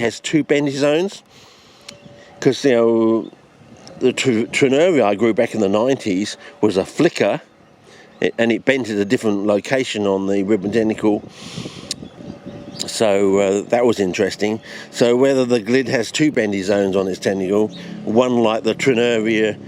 has two bendy zones, because you know the Trinaria I grew back in the 90s was a flicker, and it bent at a different location on the ribbon tentacle. So that was interesting. So whether the glid has two bendy zones on its tentacle, one like the Trinaria,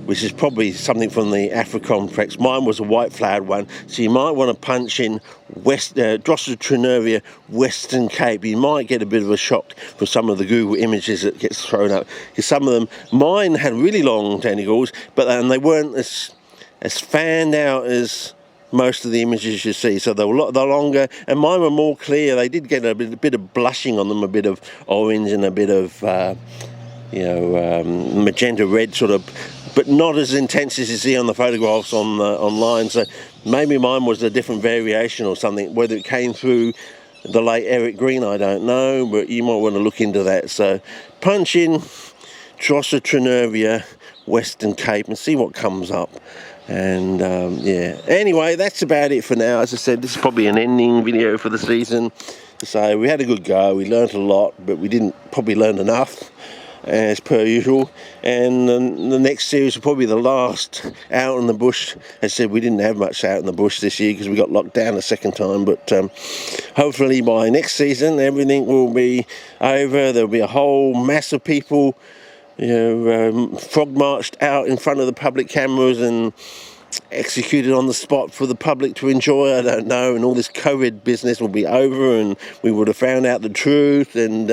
which is probably something from the Afrocomplex. Mine was a white-flowered one, so you might want to punch in Drosophila Trinaria Western Cape. You might get a bit of a shock for some of the Google images that gets thrown up, because some of them, mine had really long tentacles, but they weren't as fanned out as most of the images you see, so they were a lot longer, and mine were more clear. They did get a bit of blushing on them, a bit of orange and a bit of magenta red sort of, but not as intense as you see on the photographs online. So maybe mine was a different variation or something. Whether it came through the late Eric Green, I don't know, but you might want to look into that. So punch in Drosophila Trinaria Western Cape and see what comes up. And yeah, anyway, that's about it for now. As I said, this is probably an ending video for the season. So we had a good go, we learnt a lot, but we didn't probably learn enough, as per usual. And the next series will probably be the last out in the bush. As I said, we didn't have much out in the bush this year because we got locked down a second time, but hopefully by next season everything will be over. There'll be a whole mass of people, you know, frog marched out in front of the public cameras and executed on the spot for the public to enjoy. I don't know, and all this COVID business will be over, and we would have found out the truth, and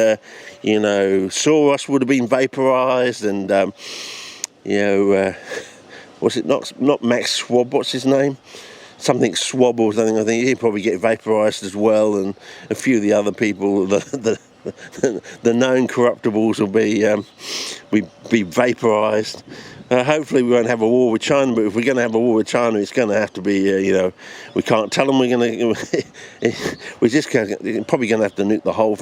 you know, Soros would have been vaporized, and you know, was it not Max Schwab? What's his name? Something Schwab or something. I think he'd probably get vaporized as well, and a few of the other people, the known corruptibles will be vaporized. Hopefully we won't have a war with China, but if we're going to have a war with China, it's going to have to be, you know, we can't tell them we're going to, we're just probably going to have to nuke the whole